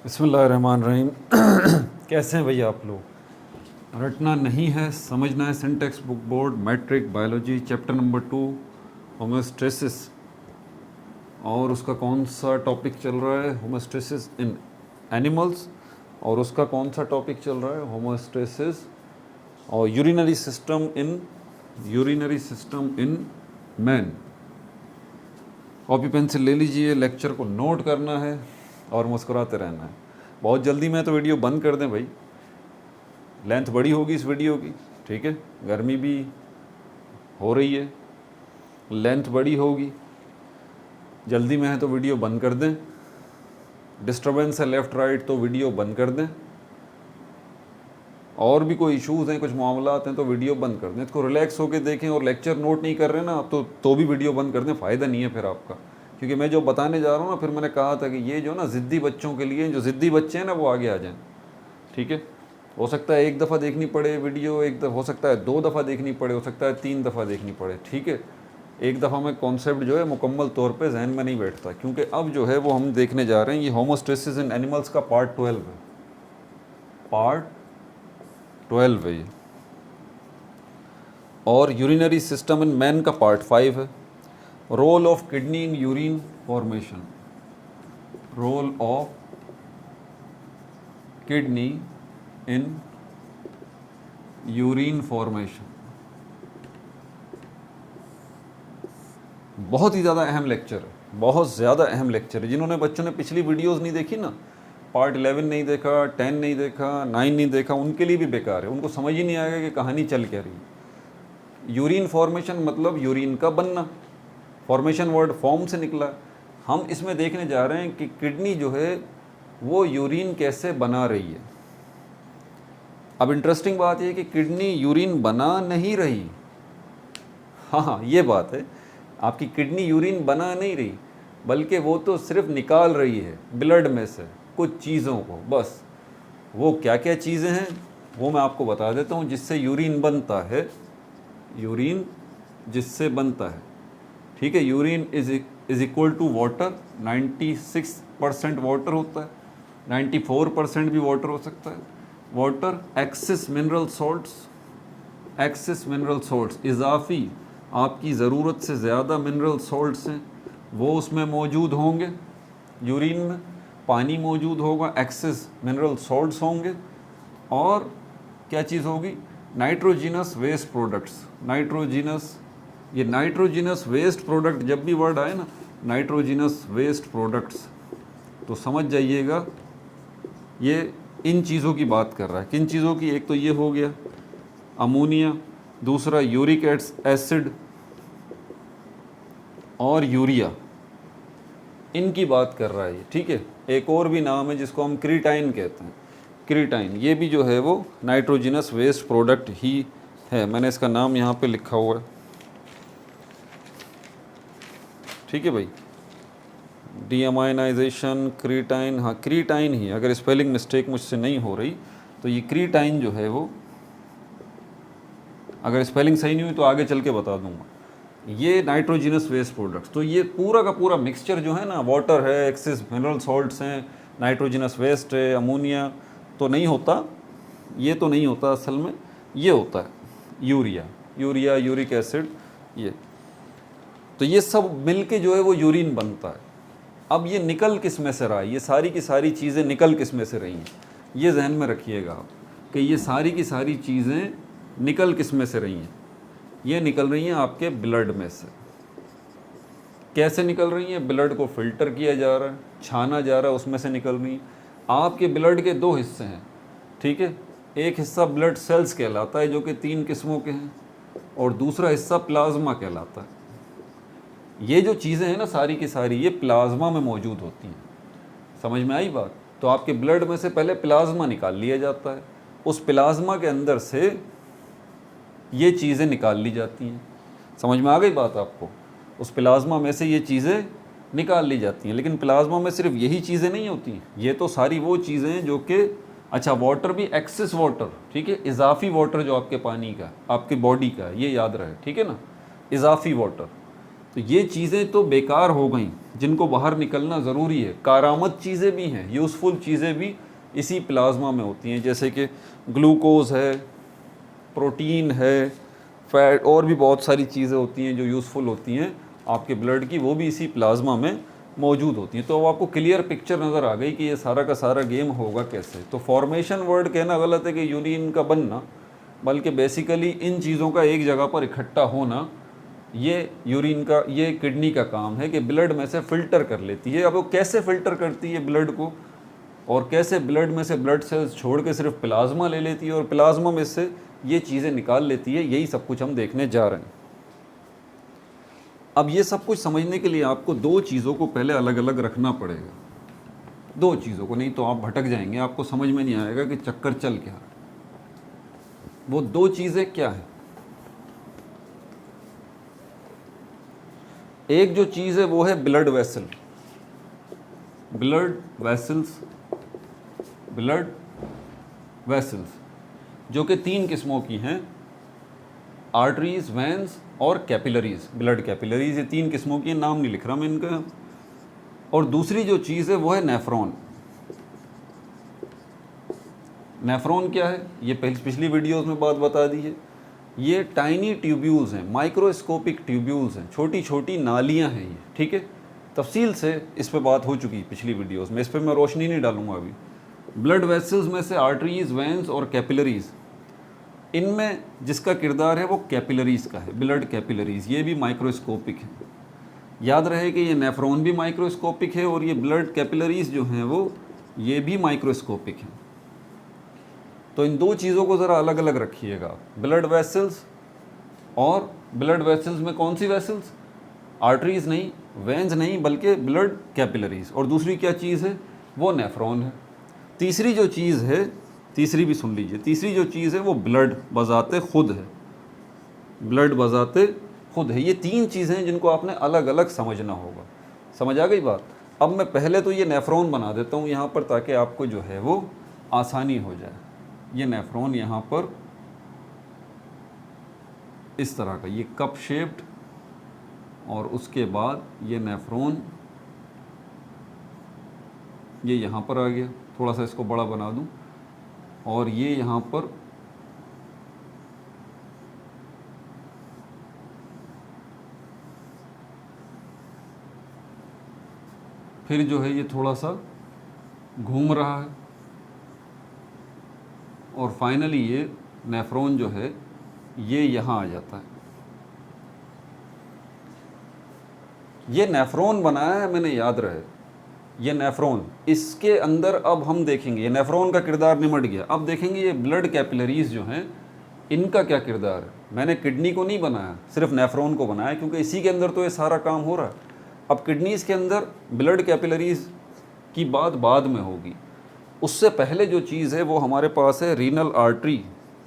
बिस्मिल्लाहिर्रहमानिर्रहीम। कैसे हैं भैया आप लोग? रटना नहीं है, समझना है। Syntax book board matric biology chapter number 2 homeostasis, और उसका कौन सा टॉपिक चल रहा है? Homeostasis in animals. और उसका कौन सा टॉपिक चल रहा है? होमोस्टेसिस और urinary system in man. Copy pencil ले लीजिए, लेक्चर को नोट करना है और मुस्कुराते रहना है। बहुत जल्दी में तो वीडियो बंद कर दें भाई, लेंथ बड़ी होगी इस वीडियो की, ठीक है। गर्मी भी हो रही है, लेंथ बड़ी होगी, जल्दी में है तो वीडियो बंद कर दें। डिस्टर्बेंस है लेफ़्ट राइट तो वीडियो बंद कर दें। और भी कोई इश्यूज़ हैं, कुछ मामलात हैं तो वीडियो बंद कर दें। इसको रिलैक्स होकर देखें और लेक्चर नोट नहीं कर रहे ना आप तो भी वीडियो बंद कर दें, फ़ायदा नहीं है फिर आपका। क्योंकि मैं जो बताने जा रहा हूँ ना, फिर मैंने कहा था कि ये जो ना ज़िद्दी बच्चों के लिए, जो ज़िद्दी बच्चे हैं ना वो आगे आ जाएं, ठीक है। हो सकता है एक दफ़ा देखनी पड़े वीडियो, हो सकता है 2 दफ़ा देखनी पड़े, हो सकता है 3 दफ़ा देखनी पड़े, ठीक है। एक दफ़ा में कॉन्सेप्ट जो है मुकम्मल तौर पे जहन में नहीं बैठता, क्योंकि अब जो है वो हम देखने जा रहे हैं, ये होमोस्टेसिस इन एनिमल्स का पार्ट 12 है। पार्ट 12 है ये। और यूरिनरी सिस्टम इन मैन का पार्ट 5 है। Role of kidney in urine formation. Role of kidney in urine formation. बहुत ही ज़्यादा अहम लेक्चर है, बहुत ज़्यादा अहम लेक्चर है। जिन्होंने बच्चों ने पिछली वीडियोस नहीं देखी ना, पार्ट 11 नहीं देखा, 10 नहीं देखा, 9 नहीं देखा, उनके लिए भी बेकार है। उनको समझ ही नहीं आएगा कि कहानी चल क्या रही है। यूरिन फॉर्मेशन मतलब यूरिन का बनना, फॉर्मेशन वर्ड फॉर्म से निकला। हम इसमें देखने जा रहे हैं कि किडनी जो है वो यूरिन कैसे बना रही है। अब इंटरेस्टिंग बात यह है कि किडनी यूरिन बना नहीं रही। हाँ, ये बात है, आपकी किडनी यूरिन बना नहीं रही, बल्कि वो तो सिर्फ निकाल रही है ब्लड में से कुछ चीज़ों को, बस। वो क्या क्या चीज़ें हैं वो मैं आपको बता देता हूँ जिससे यूरिन बनता है। यूरिन जिससे बनता है, ठीक है। Urine is equal to water. 96% water होता है, 94% भी वाटर हो सकता है। वाटर, एक्सेस मिनरल सॉल्ट्स, इजाफी आपकी ज़रूरत से ज़्यादा मिनरल सॉल्ट्स हैं वो उसमें मौजूद होंगे। यूरिन में पानी मौजूद होगा, एक्सेस मिनरल सॉल्ट्स होंगे, और क्या चीज़ होगी? Nitrogenous waste products. ये नाइट्रोजिनस वेस्ट प्रोडक्ट, जब भी वर्ड आए ना नाइट्रोजिनस वेस्ट प्रोडक्ट्स, तो समझ जाइएगा ये इन चीज़ों की बात कर रहा है। किन चीज़ों की? एक तो ये हो गया अमोनिया, दूसरा यूरिक एसिड और यूरिया, इनकी बात कर रहा है ये, ठीक है। एक और भी नाम है जिसको हम क्रीटाइन कहते हैं। क्रीटाइन ये भी जो है वो नाइट्रोजिनस वेस्ट प्रोडक्ट ही है। मैंने इसका नाम यहाँ पे लिखा हुआ है, ठीक है भाई। डीअमाइनाइजेशन क्रीटाइन, हाँ क्रीटाइन ही, अगर स्पेलिंग मिस्टेक मुझसे नहीं हो रही तो ये क्रीटाइन जो है वो, अगर स्पेलिंग सही नहीं हुई तो आगे चल के बता दूंगा। ये नाइट्रोजिनस वेस्ट प्रोडक्ट्स, तो ये पूरा का पूरा मिक्सचर जो है ना, वाटर है, एक्सेस मिनरल सॉल्ट्स हैं, नाइट्रोजिनस वेस्ट है, अमोनिया तो नहीं होता, ये तो नहीं होता असल में, ये होता है यूरिया, यूरिक एसिड, ये। तो ये सब मिलके जो है वो यूरिन बनता है। अब ये निकल किस में से रहा है? ये सारी की सारी चीज़ें निकल किस में से रही हैं? ये जहन में रखिएगा आप कि ये सारी की सारी चीज़ें निकल किस में से रही हैं? ये निकल रही हैं आपके ब्लड में से। कैसे निकल रही हैं? ब्लड को फिल्टर किया जा रहा है, छाना जा रहा है, उसमें से निकल रही हैं। आपके ब्लड के 2 हिस्से हैं, ठीक है। एक हिस्सा ब्लड सेल्स कहलाता है जो कि 3 किस्मों के हैं, और दूसरा हिस्सा प्लाज्मा कहलाता है। ये जो चीज़ें हैं ना सारी की सारी, ये प्लाज्मा में मौजूद होती हैं। समझ में आई बात? तो आपके ब्लड में से पहले प्लाज्मा निकाल लिया जाता है, उस प्लाज्मा के अंदर से ये चीज़ें निकाल ली जाती हैं। समझ में आ गई बात आपको? उस प्लाज्मा में से ये चीज़ें निकाल ली जाती हैं। लेकिन प्लाज्मा में सिर्फ यही चीज़ें नहीं होती हैं, ये तो सारी वो चीज़ें हैं जो कि, अच्छा वाटर भी, एक्सेस वाटर, ठीक है, इजाफी वाटर जो आपके पानी का, आपकी बॉडी का, ये याद रहे, ठीक है ना, इजाफी वाटर। तो ये चीज़ें तो बेकार हो गई जिनको बाहर निकलना ज़रूरी है। कारामद चीज़ें भी हैं, यूज़फुल चीज़ें भी इसी प्लाज्मा में होती हैं, जैसे कि ग्लूकोज़ है, प्रोटीन है, फैट, और भी बहुत सारी चीज़ें होती हैं जो यूज़फुल होती हैं आपके ब्लड की, वो भी इसी प्लाज्मा में मौजूद होती हैं। तो अब आपको क्लियर पिक्चर नज़र आ गई कि ये सारा का सारा गेम होगा कैसे। तो फॉर्मेशन वर्ड कहना गलत है कि यूरिन का बनना, बल्कि बेसिकली इन चीज़ों का एक जगह पर इकट्ठा होना, ये यूरिन का, ये किडनी का काम है कि ब्लड में से फ़िल्टर कर लेती है। अब वो कैसे फ़िल्टर करती है ब्लड को, और कैसे ब्लड में से ब्लड सेल्स छोड़ के सिर्फ प्लाज्मा ले लेती है और प्लाज्मा में से ये चीज़ें निकाल लेती है, यही सब कुछ हम देखने जा रहे हैं। अब ये सब कुछ समझने के लिए आपको दो चीज़ों को पहले अलग अलग रखना पड़ेगा, दो चीज़ों को, नहीं तो आप भटक जाएंगे, आपको समझ में नहीं आएगा कि चक्कर चल क्या है। वो दो चीज़ें क्या है? एक जो चीज़ है वो है blood vessel, blood vessels, blood vessels, जो कि तीन किस्मों की हैं, आर्टरीज, वेंस और कैपिलरीज। ब्लड कैपिलरीज ये तीन किस्मों की, नाम नहीं लिख रहा मैं इनका। और दूसरी जो चीज़ है वो है नेफ्रॉन। नेफ्रॉन क्या है, ये पिछली वीडियोस में बात बता दी है। ये टाइनी ट्यूब्यूल्स हैं, माइक्रोस्कोपिक ट्यूब्यूल्स हैं, छोटी छोटी नालियां हैं ये, ठीक है। तफसील से इस पे बात हो चुकी है पिछली वीडियोस में, इस पे मैं रोशनी नहीं डालूंगा अभी। ब्लड वेसल्स में से आर्टरीज, वेंस और कैपिलरीज, इनमें जिसका किरदार है वो कैपिलरीज का है, ब्लड कैपिलरीज, ये भी माइक्रोस्कोपिक है। याद रहे कि ये नेफ्रॉन भी माइक्रोस्कोपिक है और ये ब्लड कैपिलरीज जो हैं वो ये भी माइक्रोस्कोपिक हैं। तो इन दो चीज़ों को ज़रा अलग अलग रखिएगा, ब्लड वेसल्स, और ब्लड वेसल्स में कौन सी वेसल्स, आर्टरीज नहीं, वेंस नहीं, बल्कि ब्लड कैपिलरीज। और दूसरी क्या चीज़ है, वो नेफ्रॉन है। तीसरी जो चीज़ है, तीसरी भी सुन लीजिए, तीसरी जो चीज़ है वो ब्लड बजाते खुद है, ब्लड बजाते खुद है। ये तीन चीज़ें हैं जिनको आपने अलग अलग समझना होगा। समझ आ गई बात? अब मैं पहले तो ये नेफ्रॉन बना देता हूँ यहाँ पर, ताकि आपको जो है वो आसानी हो जाए। ये नेफ्रॉन यहाँ पर इस तरह का, ये कप शेप्ड, और उसके बाद ये नेफ्रॉन ये यहाँ पर आ गया, थोड़ा सा इसको बड़ा बना दूँ, और ये यहाँ पर फिर जो है ये थोड़ा सा घूम रहा है, और फाइनली ये नेफ्रॉन जो है ये यहाँ आ जाता है। ये नेफ्रॉन बनाया है मैंने, याद रहे, ये नेफ्रॉन, इसके अंदर अब हम देखेंगे, ये नेफ्रॉन का किरदार निमट गया। अब देखेंगे ये ब्लड कैपिलरीज जो हैं इनका क्या किरदार है। मैंने किडनी को नहीं बनाया, सिर्फ नेफ्रॉन को बनाया, क्योंकि इसी के अंदर तो ये सारा काम हो रहा है। अब किडनीज़ के अंदर ब्लड कैपिलरीज की बात बाद में होगी, उससे पहले जो चीज़ है वो हमारे पास है रीनल आर्टरी।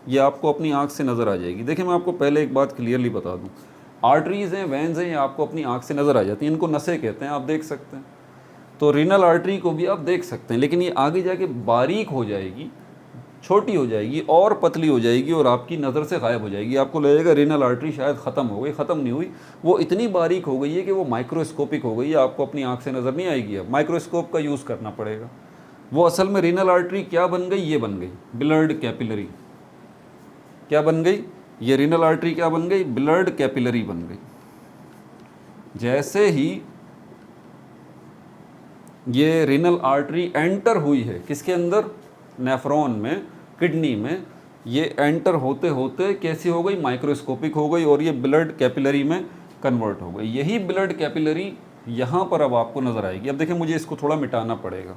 ये आपको अपनी आँख से नज़र आ जाएगी। देखिए मैं आपको पहले एक बात क्लियरली बता दूँ, आर्टरीज़ हैं, वेंस हैं, ये आपको अपनी आँख से नज़र आ जाती हैं, इनको नसें कहते हैं, आप देख सकते हैं। तो रीनल आर्टरी को भी आप देख सकते हैं, लेकिन ये आगे जाके बारीक हो जाएगी, छोटी हो जाएगी और पतली हो जाएगी, और आपकी नज़र से गायब हो जाएगी। आपको लगेगा रीनल आर्टरी शायद ख़त्म हो गई, ख़त्म नहीं हुई, वो इतनी बारीक हो गई है कि वो माइक्रोस्कोपिक हो गई है, आपको अपनी आँख से नज़र नहीं आएगी। अब माइक्रोस्कोप का यूज़ करना पड़ेगा। वो असल में रीनल आर्टरी क्या बन गई, ये बन गई ब्लड कैपिलरी। क्या बन गई ये रीनल आर्टरी, क्या बन गई, ब्लड कैपिलरी बन गई। जैसे ही ये रीनल आर्टरी एंटर हुई है किसके अंदर, नेफ्रॉन में, किडनी में, ये एंटर होते होते कैसी हो गई, माइक्रोस्कोपिक हो गई, और ये ब्लड कैपिलरी में कन्वर्ट हो गई। यही ब्लड कैपिलरी यहाँ पर अब आपको नज़र आएगी। अब देखिए मुझे इसको थोड़ा मिटाना पड़ेगा।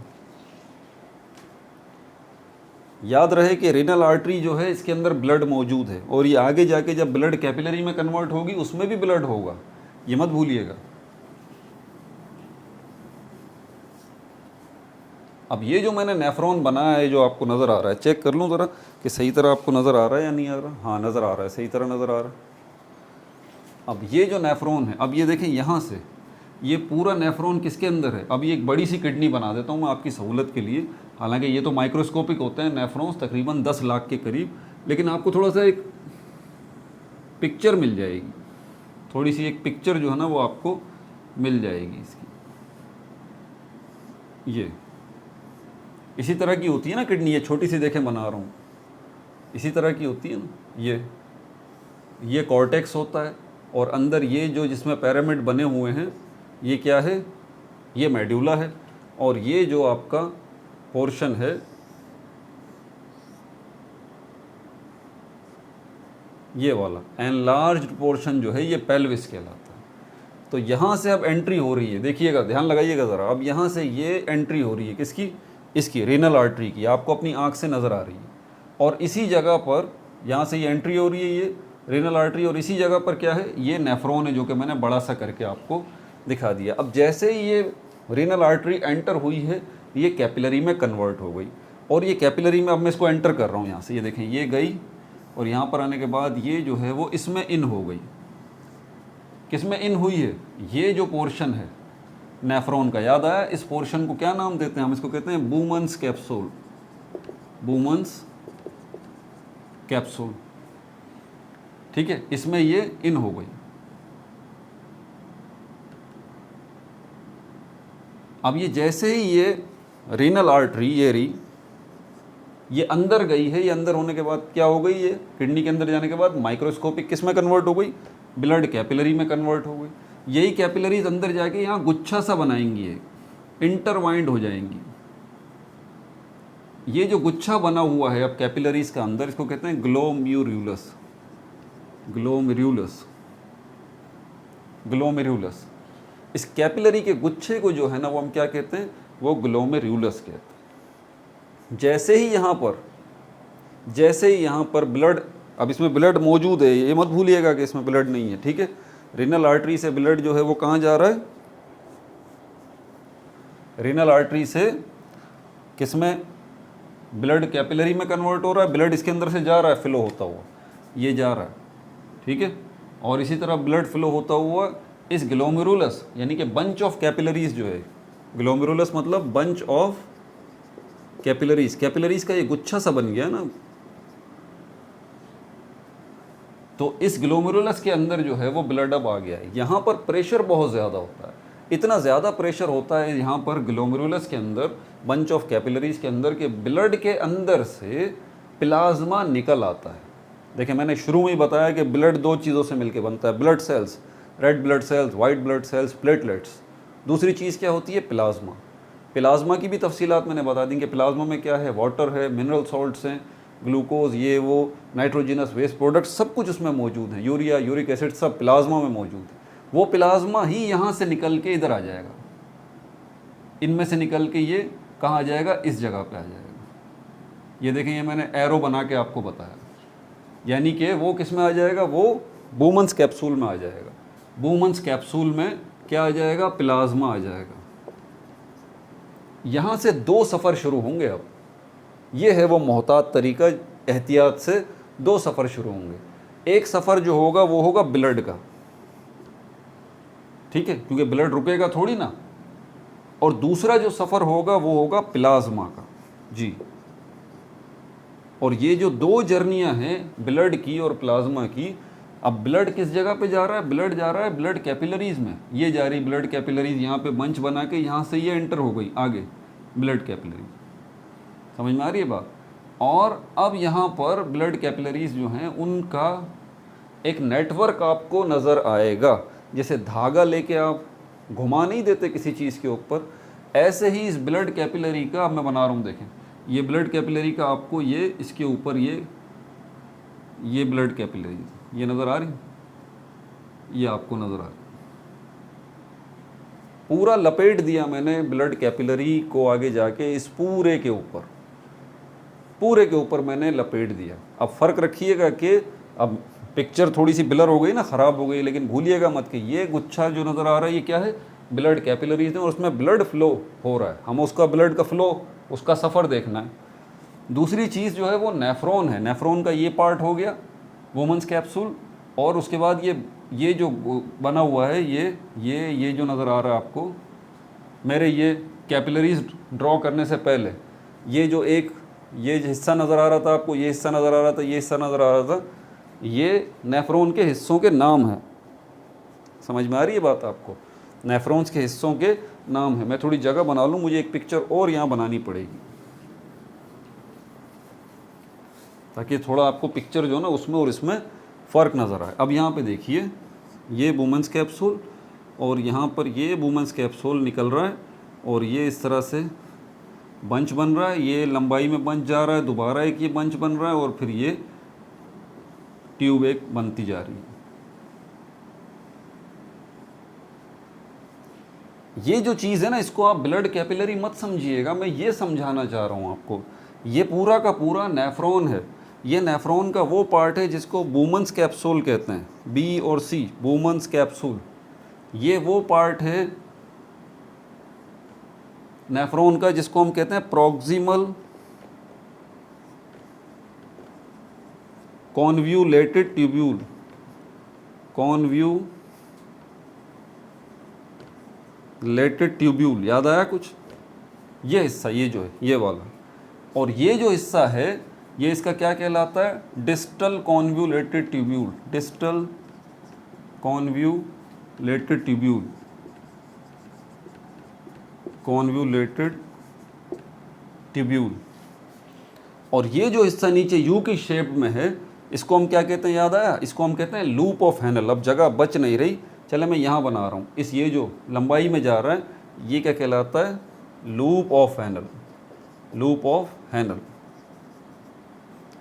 याद रहे कि रीनल आर्टरी जो है इसके अंदर ब्लड मौजूद है, और ये आगे जाके जब ब्लड कैपिलरी में कन्वर्ट होगी उसमें भी ब्लड होगा, ये मत भूलिएगा। अब ये जो मैंने नेफ्रॉन बनाया है जो आपको नज़र आ रहा है, चेक कर लूँ ज़रा कि सही तरह आपको नज़र आ रहा है या नहीं आ रहा। हाँ नज़र आ रहा है, सही तरह नज़र आ रहा है। अब ये जो नेफ्रॉन है, अब ये देखें यहाँ से ये पूरा नेफ्रॉन किसके अंदर है। अब ये एक बड़ी सी किडनी बना देता हूँ मैं आपकी सहूलत के लिए, हालांकि ये तो माइक्रोस्कोपिक होते हैं नेफ्रॉन्स, तकरीबन 10 लाख के करीब, लेकिन आपको थोड़ा सा एक पिक्चर मिल जाएगी। थोड़ी सी एक पिक्चर जो है ना वो आपको मिल जाएगी इसकी। ये इसी तरह की होती है ना किडनी, ये छोटी सी देखें बना रहा हूँ, इसी तरह की होती है ना। ये कॉर्टेक्स होता है, और अंदर ये जो जिसमें पिरामिड बने हुए हैं ये क्या है, ये मेड्यूला है। और ये जो आपका पोर्शन है ये वाला एनलार्ज्ड पोर्शन जो है ये पेल्विस कहलाता है। तो यहाँ से अब एंट्री हो रही है, देखिएगा ध्यान लगाइएगा ज़रा, अब यहाँ से ये एंट्री हो रही है किसकी, इसकी रीनल आर्टरी की, आपको अपनी आँख से नज़र आ रही है। और इसी जगह पर यहाँ से ये एंट्री हो रही है ये रीनल आर्टरी, और इसी जगह पर क्या है, ये नेफ्रॉन है जो कि मैंने बड़ा सा करके आपको दिखा दिया। अब जैसे ही ये रीनल आर्टरी एंटर हुई है ये कैपिलरी में कन्वर्ट हो गई, और ये कैपिलरी में अब मैं इसको एंटर कर रहा हूँ यहाँ से, ये देखें ये गई, और यहाँ पर आने के बाद ये जो है वो इसमें इन हो गई। किस में इन हुई है, ये जो पोर्शन है नेफ्रॉन का, याद आया, इस पोर्शन को क्या नाम देते हैं हम, इसको कहते हैं बूमन्स कैप्सूल, बूमन्स कैप्सूल, ठीक है, इसमें ये इन हो गई। अब ये जैसे ही ये रीनल आर्टरी ये अंदर गई है, ये अंदर होने के बाद क्या हो गई, ये किडनी के अंदर जाने के बाद माइक्रोस्कोपिक किस में कन्वर्ट हो गई, ब्लड कैपिलरी में कन्वर्ट हो गई। यही कैपिलरीज अंदर जाके यहाँ गुच्छा सा बनाएंगी, इंटरवाइंड हो जाएंगी। ये जो गुच्छा बना हुआ है अब कैपिलरीज का अंदर, इसको कहते हैं ग्लोमेरुलस, ग्लोमेरुलस, ग्लोमेरुलस। इस कैपिलरी के गुच्छे को जो है ना वो हम क्या कहते हैं, वो ग्लोमेरुलस कहते हैं। जैसे ही यहाँ पर ब्लड, अब इसमें ब्लड मौजूद है, ये मत भूलिएगा कि इसमें ब्लड नहीं है, ठीक है। रीनल आर्टरी से ब्लड जो है वो कहाँ जा रहा है, रीनल आर्टरी से किस में, ब्लड कैपिलरी में कन्वर्ट हो रहा है, ब्लड इसके अंदर से जा रहा है फ्लो होता हुआ, ये जा रहा है, ठीक है। और इसी तरह ब्लड फ्लो होता हुआ इस ग्लोमेरुलस यानी कि बंच ऑफ कैपिलरीज जो है, ग्लोमेरुलस मतलब बंच ऑफ कैपिलरीज, कैपिलरीज का ये गुच्छा सा बन गया ना। तो इस ग्लोमेरुलस के अंदर जो है वो ब्लड अब आ गया है। यहाँ पर प्रेशर बहुत ज़्यादा होता है, इतना ज़्यादा प्रेशर होता है यहाँ पर ग्लोमेरुलस के अंदर, बंच ऑफ कैपिलरीज के अंदर, के ब्लड के अंदर से प्लाज्मा निकल आता है। देखिए मैंने शुरू में ही बताया कि ब्लड दो चीज़ों से मिलकर बनता है, blood cells, red blood cells, white blood cells, platelets. दूसरी चीज़ क्या होती है, प्लाज्मा। प्लाज्मा की भी तफसीलात मैंने बता दी कि प्लाज्मा में क्या है, वाटर है, मिनरल सॉल्ट्स हैं, ग्लूकोज, ये वो, नाइट्रोजिनस वेस्ट प्रोडक्ट्स, सब कुछ उसमें मौजूद है, यूरिया, यूरिक एसिड, सब प्लाज्मा में मौजूद है। वो प्लाज्मा ही यहाँ से निकल के इधर आ जाएगा, इनमें से निकल के ये कहाँ आ जाएगा, इस जगह पे आ जाएगा। ये देखें, ये मैंने एरो बना के आपको बताया, यानी कि वो किस में आ जाएगा, वो बूमन्स कैप्सूल में आ जाएगा। बूमन्स कैप्सूल में क्या आ जाएगा, प्लाज्मा आ जाएगा। यहाँ से दो सफ़र शुरू होंगे। अब ये है वो मोहतात तरीका, एहतियात से दो सफ़र शुरू होंगे। एक सफ़र जो होगा वो होगा ब्लड का, ठीक है, क्योंकि ब्लड रुकेगा थोड़ी ना। और दूसरा जो सफ़र होगा वो होगा प्लाज्मा का, जी। और ये जो दो जर्नियां हैं ब्लड की और प्लाज्मा की, अब ब्लड किस जगह पे जा रहा है, ब्लड जा रहा है ब्लड कैपिलरीज में, ये जा रही ब्लड कैपिलरीज, यहाँ पे मंच बना के यहाँ से ये एंटर हो गई आगे ब्लड कैपिलरीज, समझ में आ रही है बात। और अब यहाँ पर ब्लड कैपिलरीज जो हैं उनका एक नेटवर्क आपको नज़र आएगा, जैसे धागा लेके आप घुमा नहीं देते किसी चीज़ के ऊपर, ऐसे ही इस ब्लड कैपिलरी का अब मैं बना रहा हूँ। देखें ये ब्लड कैपिलरी का आपको ये इसके ऊपर ये ब्लड कैपिलरी ये नज़र आ रही, ये आपको नज़र आ रही, पूरा लपेट दिया मैंने ब्लड कैपिलरी को आगे जाके इस पूरे के ऊपर मैंने लपेट दिया। अब फ़र्क रखिएगा कि अब पिक्चर थोड़ी सी ब्लर हो गई ना, ख़राब हो गई, लेकिन भूलिएगा मत कि ये गुच्छा जो नज़र आ रहा है ये क्या है, ब्लड कैपिलरीज है, और उसमें ब्लड फ्लो हो रहा है। हम उसका ब्लड का फ्लो, उसका सफ़र देखना है। दूसरी चीज़ जो है वो नेफ्रॉन है, नेफ्रॉन का ये पार्ट हो गया वुमेन्स कैप्सूल, और उसके बाद ये जो बना हुआ है ये जो नज़र आ रहा है आपको, मेरे ये कैपिलरीज ड्रॉ करने से पहले ये जो एक ये हिस्सा नज़र आ रहा था आपको, ये हिस्सा नज़र आ रहा था, ये हिस्सा नज़र आ रहा था, ये नेफ्रॉन के हिस्सों के नाम हैं। समझ में आ रही है बात आपको? नेफ्रॉन्स के हिस्सों के नाम है। मैं थोड़ी जगह बना लूँ, मुझे एक पिक्चर और यहाँ बनानी पड़ेगी ताकि थोड़ा आपको पिक्चर जो ना उसमें और इसमें फ़र्क नज़र आए। अब यहाँ पे देखिए, ये वुमेंस कैप्सूल और यहाँ पर ये वुमेंस कैप्सूल निकल रहा है और ये इस तरह से बंच बन रहा है, ये लंबाई में बंच जा रहा है, दोबारा एक ये बंच बन रहा है और फिर ये ट्यूब एक बनती जा रही है। ये जो चीज़ है ना, इसको आप ब्लड कैपिलरी मत समझिएगा, मैं ये समझाना चाह रहा हूँ आपको। ये पूरा का पूरा नेफ्रॉन है। ये नेफ्रॉन का वो पार्ट है जिसको वुमेंस कैप्सूल कहते हैं, बी और सी, वुमेंस कैप्सूल। ये वो पार्ट है नेफ्रॉन का जिसको हम कहते हैं proximal convoluted tubule. Convoluted tubule, याद आया कुछ? ये हिस्सा, ये जो है ये वाला, और ये जो हिस्सा है ये इसका क्या कहलाता है? Distal convoluted tubule. Distal convoluted tubule, convoluted tubule. और ये जो हिस्सा नीचे यू की शेप में है, इसको हम क्या कहते हैं, याद आया? इसको हम कहते हैं लूप ऑफ हैनल। अब जगह बच नहीं रही, चले मैं यहाँ बना रहा हूँ। इस ये जो लंबाई में जा रहा है ये क्या कहलाता है? Loop of Henle. Loop of Henle.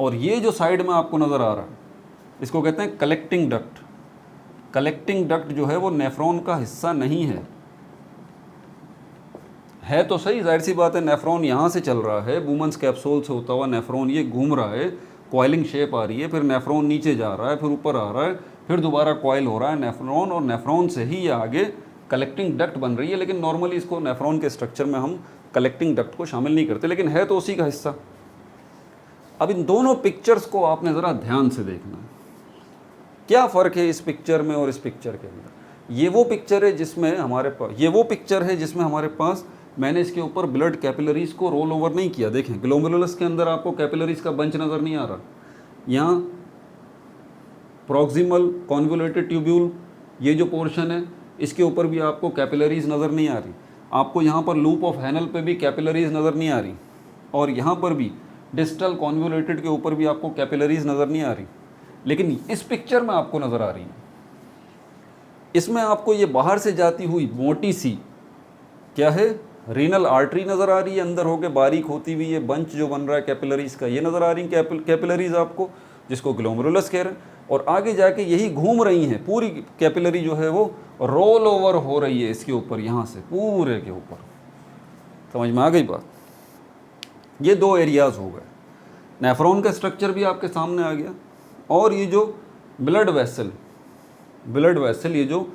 और ये जो साइड में आपको नज़र आ रहा है इसको कहते हैं कलेक्टिंग डक्ट। कलेक्टिंग डक्ट जो है वो नेफ्रॉन का हिस्सा नहीं है तो सही, जाहिर सी बात है, नेफ्रॉन यहाँ से चल रहा है, वुमेंस कैप्सूल से होता हुआ नेफ्रॉन ये घूम रहा है, कॉइलिंग शेप आ रही है, फिर नेफ्रॉन नीचे जा रहा है, फिर ऊपर आ रहा है, फिर दोबारा कॉइल हो रहा है नेफ्रॉन, और नेफ्रॉन से ही ये आगे कलेक्टिंग डक्ट बन रही है। लेकिन नॉर्मली इसको नेफ्रॉन के स्ट्रक्चर में हम कलेक्टिंग डक्ट को शामिल नहीं करते, लेकिन है तो उसी का हिस्सा। अब इन दोनों पिक्चर्स को आपने ज़रा ध्यान से देखना है, क्या फ़र्क है इस पिक्चर में और इस पिक्चर के अंदर। ये वो पिक्चर है जिसमें हमारे पास मैंने इसके ऊपर ब्लड कैपिलरीज को रोल ओवर नहीं किया। देखें, ग्लोमेरुलस के अंदर आपको कैपिलरीज का बंच नज़र नहीं आ रहा। यहाँ प्रॉक्सिमल कॉन्वोल्यूटेड ट्यूब्यूल, ये जो पोर्शन है, इसके ऊपर भी आपको कैपिलरीज नज़र नहीं आ रही। आपको यहाँ पर लूप ऑफ हैनल पे भी कैपिलरीज नज़र नहीं आ रही, और यहाँ पर भी डिस्टल कॉन्वोल्यूटेड के ऊपर भी आपको कैपिलरीज नज़र नहीं आ रही। लेकिन इस पिक्चर में आपको नज़र आ रही है। इसमें आपको ये बाहर से जाती हुई मोटी सी क्या है, रीनल आर्टरी नज़र आ रही है, अंदर होके बारीक होती हुई ये बंच जो बन रहा है कैपिलरीज का, ये नज़र आ रही है कैपिलरीज आपको, जिसको ग्लोमेरुलस कह रहे हैं। और आगे जाके यही घूम रही हैं, पूरी कैपिलरी जो है वो रोल ओवर हो रही है इसके ऊपर, यहाँ से पूरे के ऊपर। समझ में आ गई बात? ये दो एरियाज़ हो गए। नेफ्रॉन का स्ट्रक्चर भी आपके सामने आ गया, और ये जो ब्लड वेसल ये जो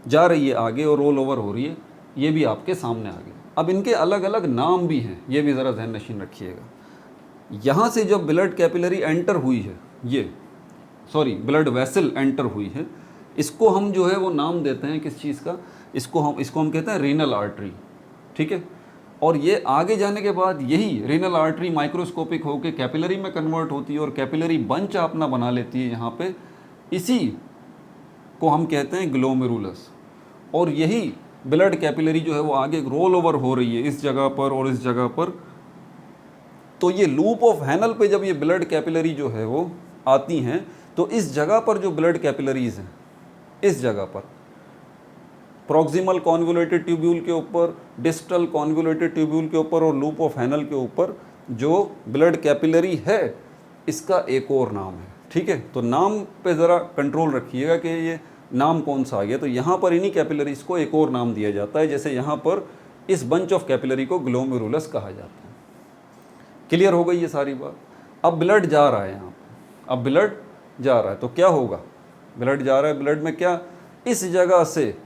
जा रही है आगे और रोल ओवर हो रही है, ये भी आपके सामने आ गया। अब इनके अलग अलग नाम भी हैं, ये भी ज़रा ध्यान नशीन रखिएगा। यहाँ से जब ब्लड कैपिलरी एंटर हुई है, ब्लड वेसल एंटर हुई है, इसको हम जो है वो नाम देते हैं किस चीज़ का, इसको हम कहते हैं रीनल आर्टरी, ठीक है। और ये आगे जाने के बाद यही रीनल आर्टरी माइक्रोस्कोपिक होकर कैपिलरी में कन्वर्ट होती है और कैपिलरी बंच अपना बना लेती है यहाँ पे, इसी को हम कहते हैं ग्लोमेरुलस। और यही ब्लड कैपिलरी जो है वो आगे रोल ओवर हो रही है इस जगह पर और इस जगह पर। तो ये लूप ऑफ हैनल पे जब ये ब्लड कैपिलरी जो है वो आती हैं, तो इस जगह पर जो ब्लड कैपिलरीज हैं, इस जगह पर प्रॉक्सिमल कॉन्वोल्यूटेड ट्यूब्यूल के ऊपर, डिस्टल कॉन्वोल्यूटेड ट्यूब्यूल के ऊपर और लूप ऑफ हैनल के ऊपर जो ब्लड कैपिलरी है, इसका एक और नाम है, ठीक है। तो नाम पे ज़रा कंट्रोल रखिएगा कि ये नाम कौन सा आ गया। तो यहाँ पर इन्हीं कैपिलरीज को एक और नाम दिया जाता है, जैसे यहाँ पर इस बंच ऑफ कैपिलरी को ग्लोमेरुलस कहा जाता है। क्लियर हो गई ये सारी बात? अब ब्लड जा रहा है यहाँ पर, अब ब्लड जा रहा है तो क्या होगा, ब्लड जा रहा है, ब्लड में क्या, इस जगह से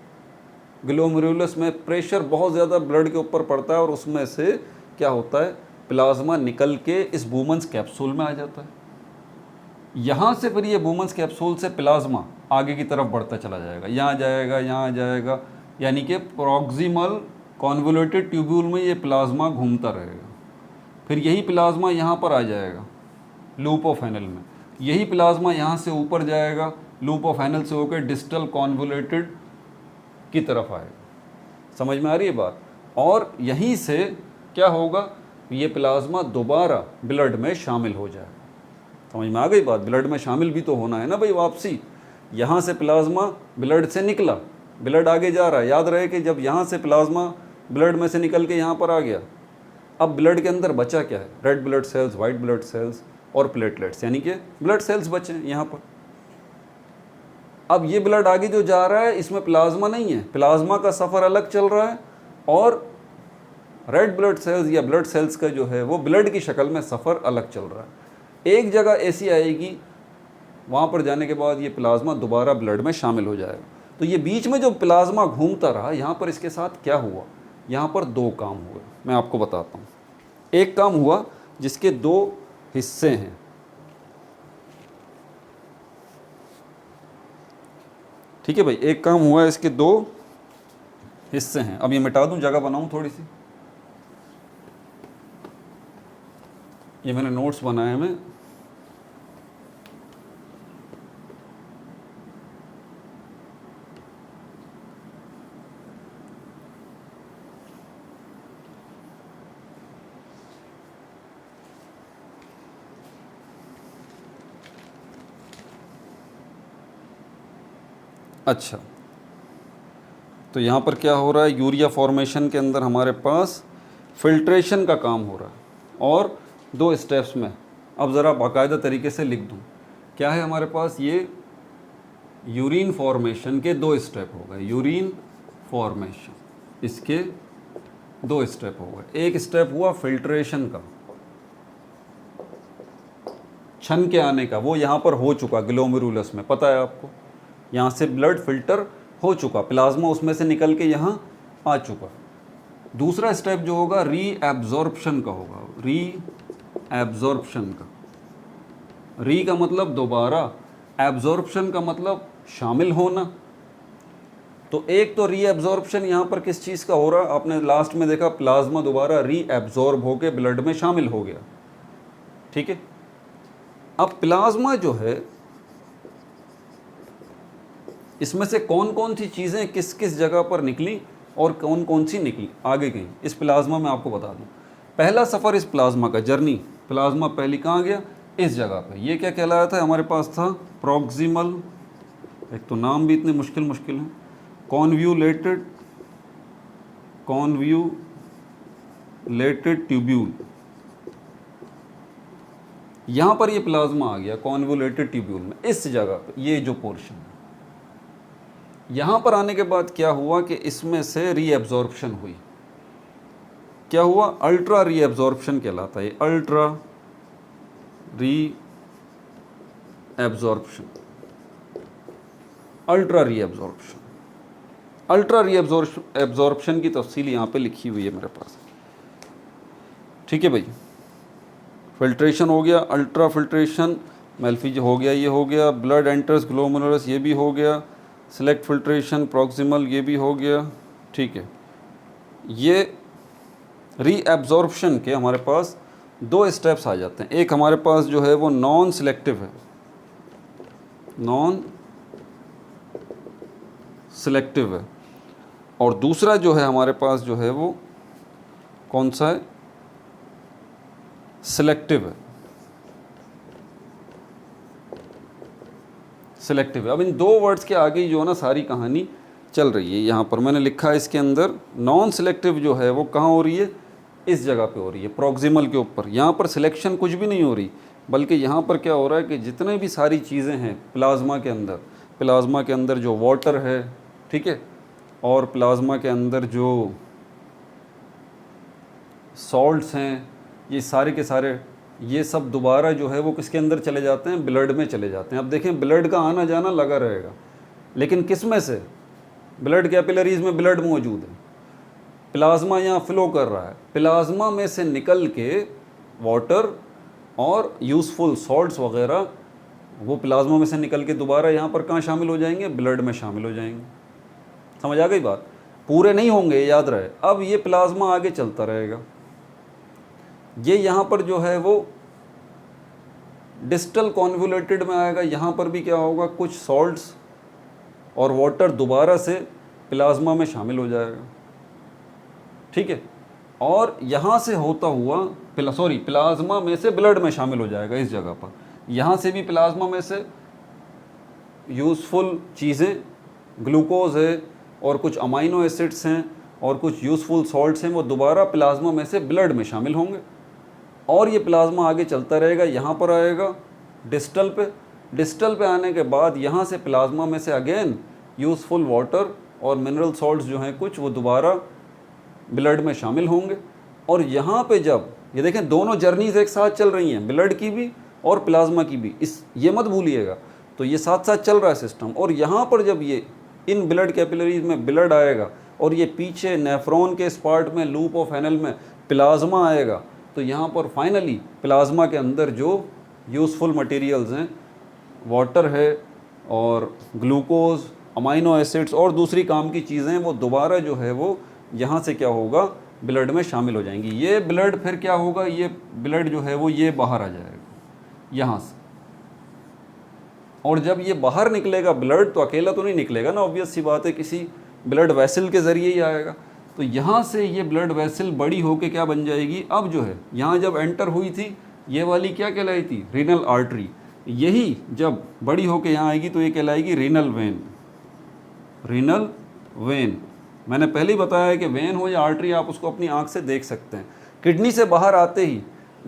ग्लोमेरुलस में प्रेशर बहुत ज़्यादा ब्लड के ऊपर पड़ता है और उसमें से क्या होता है, प्लाज्मा निकल के इस वुमेंस कैप्सूल में आ जाता है। यहाँ से फिर ये वुमेंस कैप्सूल से प्लाज्मा आगे की तरफ बढ़ता चला जाएगा, यहाँ जाएगा, यहाँ जाएगा, यानी कि प्रॉक्सिमल कॉन्वोल्यूटेड ट्यूब्यूल में ये प्लाज्मा घूमता रहेगा। फिर यही प्लाज्मा यहाँ पर आ जाएगा लूप ऑफ हैनल में, यही प्लाज्मा यहाँ से ऊपर जाएगा लूप ऑफ हैनल से होकर डिस्टल कॉन्वोल्यूटेड की तरफ आएगा। समझ में आ रही है बात? और यहीं से क्या होगा, ये प्लाज्मा दोबारा ब्लड में शामिल हो जाएगा। समझ में आ गई बात? ब्लड में शामिल भी तो होना है ना भाई वापसी। यहाँ से प्लाज्मा ब्लड से निकला, ब्लड आगे जा रहा है। याद रहे कि जब यहाँ से प्लाज्मा ब्लड में से निकल के यहाँ पर आ गया, अब ब्लड के अंदर बचा क्या है? Red blood cells, white blood cells और प्लेटलेट्स, यानी कि ब्लड सेल्स बचे हैं यहाँ पर। अब ये ब्लड आगे जो जा रहा है इसमें प्लाज्मा नहीं है, प्लाज्मा का सफ़र अलग चल रहा है और रेड ब्लड सेल्स या ब्लड सेल्स का जो है वो ब्लड की शक्ल में सफ़र अलग चल रहा है। एक जगह ऐसी आएगी, वहाँ पर जाने के बाद ये प्लाज्मा दोबारा ब्लड में शामिल हो जाएगा। तो ये बीच में जो प्लाज्मा घूमता रहा, यहाँ पर इसके साथ क्या हुआ? यहाँ पर दो काम हुए, मैं आपको बताता हूँ। एक काम हुआ जिसके दो हिस्से हैं। ठीक है भाई, एक काम हुआ इसके दो हिस्से हैं। अब ये मिटा दूं, जगह बनाऊं थोड़ी सी। ये मैंने नोट्स बनाए हैं। अच्छा, तो यहाँ पर क्या हो रहा है, यूरिया फॉर्मेशन के अंदर हमारे पास फिल्ट्रेशन का काम हो रहा है और दो स्टेप्स में। अब ज़रा बाकायदा तरीके से लिख दूँ, क्या है हमारे पास, ये यूरिन फॉर्मेशन के दो स्टेप हो गए। यूरिन फॉर्मेशन, इसके दो स्टेप हो गए। एक स्टेप हुआ फिल्ट्रेशन का, छन के आने का, वो यहाँ पर हो चुका ग्लोमेरुलस में, पता है आपको। यहाँ से ब्लड फिल्टर हो चुका, प्लाज्मा उसमें से निकल के यहाँ आ चुका। दूसरा स्टेप जो होगा रीएब्जॉर्प्शन का होगा। रीएब्जॉर्प्शन का, री का मतलब दोबारा, एब्जॉर्प्शन का मतलब शामिल होना। तो एक तो रीएब्जॉर्प्शन यहाँ पर किस चीज़ का हो रहा है, आपने लास्ट में देखा, प्लाज्मा दोबारा रीएब्जॉर्ब होके ब्लड में शामिल हो गया। ठीक है, अब प्लाज्मा जो है इसमें से कौन कौन सी चीज़ें किस किस जगह पर निकली और कौन कौन सी निकली आगे गई, इस प्लाज्मा में आपको बता दूं। पहला सफ़र इस प्लाज्मा का, जर्नी, प्लाज्मा पहली कहाँ गया, इस जगह पे। ये क्या कहलाया था, हमारे पास था प्रॉक्सिमल, एक तो नाम भी इतने मुश्किल हैं, कॉन्व्यूलेटेड ट्यूब्यूल। यहाँ पर ये प्लाज्मा आ गया कॉन्वोलेटेड ट्यूब्यूल में, इस जगह पे, ये जो पोर्शन है। यहाँ पर आने के बाद क्या हुआ कि इसमें से रीएब्जॉर्प्शन हुई। क्या हुआ, अल्ट्रा रीएब्जॉर्प्शन कहलाता है। Ultra reabsorption, ultra reabsorption, ultra reabsorption की तफसील यहाँ पे लिखी हुई है मेरे पास। ठीक है भाई, फिल्ट्रेशन हो गया, अल्ट्रा फिल्ट्रेशन, मेल्फिज हो गया, ये हो गया, ब्लड एंटर्स ग्लोमेरुलस, ये भी हो गया, सेलेक्ट फिल्ट्रेशन प्रॉक्सिमल, ये भी हो गया। ठीक है, ये रीएब्जॉर्प्शन के हमारे पास दो स्टेप्स आ जाते हैं। एक हमारे पास जो है वो नॉन सिलेक्टिव है, नॉन सिलेक्टिव है, और दूसरा जो है हमारे पास जो है वो कौन सा है, सिलेक्टिव है। सिलेक्टिव है। अब इन दो वर्ड्स के आगे ही जो है ना सारी कहानी चल रही है। यहाँ पर मैंने लिखा है इसके अंदर, नॉन सिलेक्टिव जो है वो कहाँ हो रही है, इस जगह पे हो रही है, प्रॉक्सिमल के ऊपर। यहाँ पर सिलेक्शन कुछ भी नहीं हो रही, बल्कि यहाँ पर क्या हो रहा है कि जितने भी सारी चीज़ें हैं प्लाज्मा के अंदर, प्लाज्मा के अंदर जो वाटर है, ठीक है, और प्लाज्मा के अंदर जो सॉल्ट्स हैं, ये सारे के सारे, ये सब दोबारा जो है वो किसके अंदर चले जाते हैं, ब्लड में चले जाते हैं। अब देखें, ब्लड का आना जाना लगा रहेगा, लेकिन किस में से, ब्लड कैपिलरीज में ब्लड मौजूद है, प्लाज्मा यहाँ फ्लो कर रहा है, प्लाज्मा में से निकल के वाटर और यूज़फुल सॉल्ट्स वगैरह वो प्लाज्मा में से निकल के दोबारा यहाँ पर कहाँ शामिल हो जाएंगे, ब्लड में शामिल हो जाएंगे। समझ आ गई बात? पूरे नहीं होंगे, याद रहे। अब ये प्लाज्मा आगे चलता रहेगा, ये यहाँ पर जो है वो डिस्टल कॉन्वोलेटेड में आएगा। यहाँ पर भी क्या होगा, कुछ सॉल्ट्स और वाटर दोबारा से प्लाज्मा में शामिल हो जाएगा, ठीक है। और यहाँ से होता हुआ प्लाज्मा में से ब्लड में शामिल हो जाएगा इस जगह पर। यहाँ से भी प्लाज्मा में से यूज़फुल चीज़ें, ग्लूकोज है और कुछ अमाइनो एसिड्स हैं और कुछ यूज़फुल सॉल्ट्स हैं, वो दोबारा प्लाज्मा में से ब्लड में शामिल होंगे। और ये प्लाज्मा आगे चलता रहेगा, यहाँ पर आएगा डिस्टल पे आने के बाद यहाँ से प्लाज्मा में से अगेन यूज़फुल वाटर और मिनरल सॉल्ट्स जो हैं कुछ, वो दोबारा ब्लड में शामिल होंगे। और यहाँ पे जब ये देखें दोनों जर्नीज़ एक साथ चल रही हैं, ब्लड की भी और प्लाज्मा की भी, ये मत भूलिएगा। तो ये साथ साथ चल रहा है सिस्टम। और यहाँ पर जब ये इन ब्लड कैपिलरीज में ब्लड आएगा और ये पीछे नेफ्रॉन के इस पार्ट में लूप ऑफ एनल में प्लाज्मा आएगा, तो यहाँ पर फाइनली प्लाज्मा के अंदर जो यूज़फुल मटेरियल्स हैं, वाटर है और ग्लूकोज, अमाइनो एसिड्स और दूसरी काम की चीज़ें, वो दोबारा जो है वो यहाँ से क्या होगा, ब्लड में शामिल हो जाएंगी। ये ब्लड फिर क्या होगा, ये ब्लड जो है वो ये बाहर आ जाएगा यहाँ से। और जब ये बाहर निकलेगा ब्लड, तो अकेला तो नहीं निकलेगा ना, ऑब्वियस सी बात है, किसी ब्लड वेसल के ज़रिए ही आएगा। तो यहाँ से ये ब्लड वेसल बड़ी होके क्या बन जाएगी, अब जो है यहाँ जब एंटर हुई थी ये वाली क्या कहलाई थी, रीनल आर्टरी। यही जब बड़ी होके यहाँ आएगी तो ये कहलाएगी रीनल वेन। मैंने पहले ही बताया है कि वेन हो या आर्टरी, आप उसको अपनी आँख से देख सकते हैं। किडनी से बाहर आते ही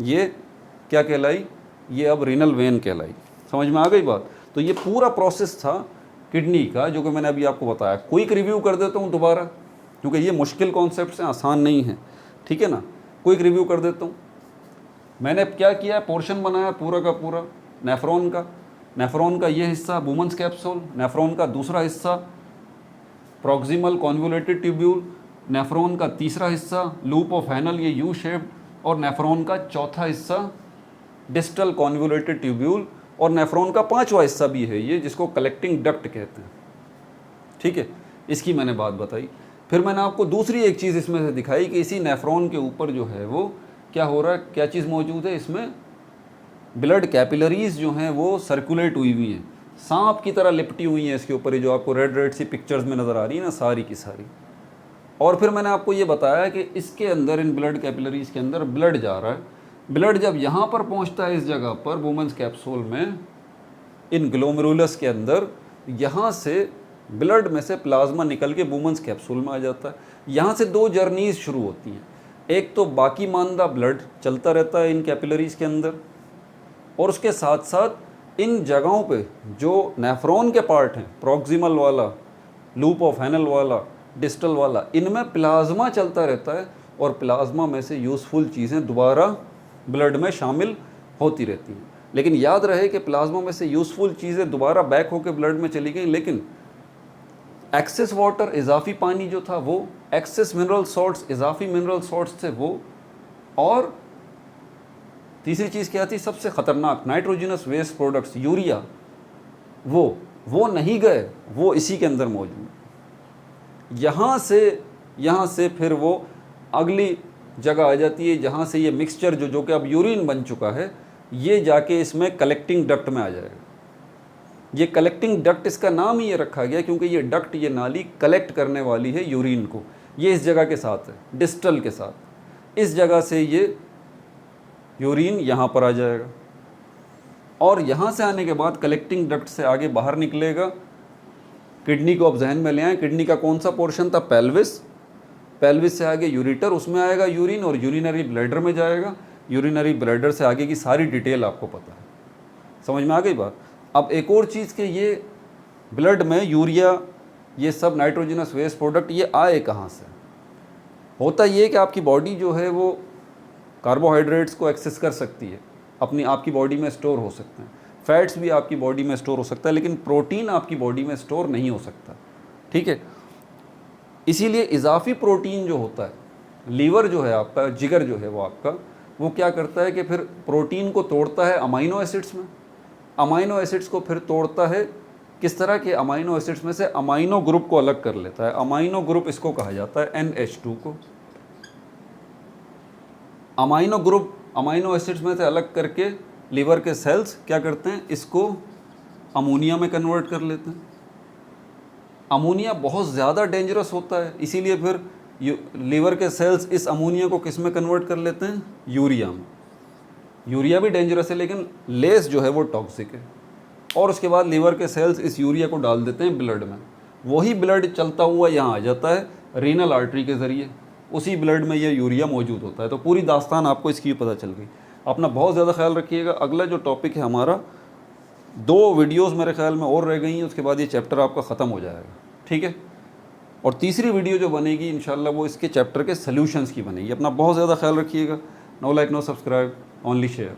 ये क्या कहलाई, ये अब रीनल वेन कहलाई। समझ में आ गई बात। तो ये पूरा प्रोसेस था किडनी का, जो कि मैंने अभी आपको बताया। क्विक रिव्यू कर देता हूँ दोबारा, क्योंकि ये मुश्किल कॉन्सेप्ट्स हैं, आसान नहीं है, ठीक है ना। क्विक रिव्यू कर देता हूँ। मैंने क्या किया, पोर्शन बनाया पूरा का पूरा नेफ्रॉन का ये हिस्सा बुमन्स कैप्सूल, नेफ्रॉन का दूसरा हिस्सा प्रॉक्सिमल कॉन्वोल्यूटेड ट्यूब्यूल, नेफ्रॉन का तीसरा हिस्सा लूप ऑफ हैनल ये यू शेप्ड, और नेफ्रॉन का चौथा हिस्सा डिस्टल कॉन्वोल्यूटेड ट्यूब्यूल, और नेफ्रॉन का पांचवा हिस्सा भी है ये, जिसको कलेक्टिंग डक्ट कहते हैं, ठीक है। इसकी मैंने बात बताई। फिर मैंने आपको दूसरी एक चीज़ इसमें से दिखाई कि इसी नेफ्रॉन के ऊपर जो है वो क्या हो रहा है, क्या चीज़ मौजूद है इसमें, ब्लड कैपिलरीज जो हैं वो सर्कुलेट हुई हुई हैं, सांप की तरह लिपटी हुई हैं इसके ऊपर, ये जो आपको रेड रेड सी पिक्चर्स में नज़र आ रही है ना, सारी की सारी। और फिर मैंने आपको ये बताया कि इसके अंदर, इन ब्लड कैपिलरीज के अंदर ब्लड जा रहा है। ब्लड जब यहाँ पर पहुँचता है इस जगह पर वुमेन्स कैप्सूल में, इन ग्लोमेरुलस के अंदर, यहाँ से ब्लड में से प्लाज्मा निकल के वुमेन्स कैप्सूल में आ जाता है। यहाँ से दो जर्नीज़ शुरू होती हैं। एक तो बाकी मानदा ब्लड चलता रहता है इन कैपिलरीज के अंदर, और उसके साथ साथ इन जगहों पे जो नेफ्रॉन के पार्ट हैं, प्रॉक्सिमल वाला, लूप ऑफ हैनल वाला, डिस्टल वाला, इनमें प्लाज्मा चलता रहता है, और प्लाज्मा में से यूज़फुल चीज़ें दोबारा ब्लड में शामिल होती रहती हैं। लेकिन याद रहे कि प्लाज्मा में से यूज़फुल चीज़ें दोबारा बैक होकर ब्लड में चली गई, लेकिन एक्सेस वाटर, इजाफी पानी जो था वो, एक्सेस मिनरल सॉल्ट्स, इजाफी मिनरल सॉल्ट्स थे वो, और तीसरी चीज़ क्या थी सबसे ख़तरनाक, नाइट्रोजनस वेस्ट प्रोडक्ट्स, यूरिया, वो नहीं गए, वो इसी के अंदर मौजूद। यहाँ से फिर वो अगली जगह आ जाती है, जहाँ से ये मिक्सचर जो कि अब यूरिन बन चुका है, ये जाके इसमें कलेक्टिंग डक्ट में आ जाएगा। ये कलेक्टिंग डक्ट, इसका नाम ही ये रखा गया क्योंकि ये डक्ट, ये नाली कलेक्ट करने वाली है यूरिन को। ये इस जगह के साथ है, डिस्टल के साथ, इस जगह से ये यूरिन यहाँ पर आ जाएगा, और यहाँ से आने के बाद कलेक्टिंग डक्ट से आगे बाहर निकलेगा। किडनी को अब जहन में ले आए, किडनी का कौन सा पोर्शन था, पेल्विस से आगे यूरिटर, उसमें आएगा यूरिन, और यूरिनरी ब्लैडर में जाएगा। यूरिनरी ब्लैडर से आगे की सारी डिटेल आपको पता है। समझ में आ गई बात। अब एक और चीज़ कि ये ब्लड में यूरिया, ये सब नाइट्रोजनस वेस्ट प्रोडक्ट, ये आए कहाँ से। होता ये कि आपकी बॉडी जो है वो कार्बोहाइड्रेट्स को एक्सेस कर सकती है, अपनी आपकी बॉडी में स्टोर हो सकते हैं, फैट्स भी आपकी बॉडी में स्टोर हो सकता है, लेकिन प्रोटीन आपकी बॉडी में स्टोर नहीं हो सकता, ठीक है। इसीलिए इजाफी प्रोटीन जो होता है, लीवर जो है आपका, जिगर जो है वो आपका, वो क्या करता है कि फिर प्रोटीन को तोड़ता है अमाइनो एसिड्स में, अमाइनो एसिड्स को फिर तोड़ता है किस तरह के, अमाइनो एसिड्स में से अमाइनो ग्रुप को अलग कर लेता है। अमाइनो ग्रुप इसको कहा जाता है NH2 को। अमाइनो ग्रुप अमाइनो एसिड्स में से अलग करके लीवर के सेल्स क्या करते हैं, इसको अमोनिया में कन्वर्ट कर लेते हैं। अमोनिया बहुत ज़्यादा डेंजरस होता है, इसीलिए फिर लीवर के सेल्स इस अमोनिया को किस में कन्वर्ट कर लेते हैं, यूरिया में। यूरिया भी डेंजरस है लेकिन लेस जो है वो टॉक्सिक है। और उसके बाद लीवर के सेल्स इस यूरिया को डाल देते हैं ब्लड में, वही ब्लड चलता हुआ यहाँ आ जाता है रीनल आर्टरी के ज़रिए, उसी ब्लड में ये यूरिया मौजूद होता है। तो पूरी दास्तान आपको इसकी पता चल गई। अपना बहुत ज़्यादा ख्याल रखिएगा। अगला जो टॉपिक है हमारा, 2 वीडियोस मेरे ख्याल में और रह गई हैं, उसके बाद ये चैप्टर आपका ख़त्म हो जाएगा, ठीक है। और तीसरी वीडियो जो बनेगी इंशाल्लाह वो इसके चैप्टर के सॉल्यूशंस की बनेगी। अपना बहुत ज़्यादा ख्याल रखिएगा। No like no subscribe, only share.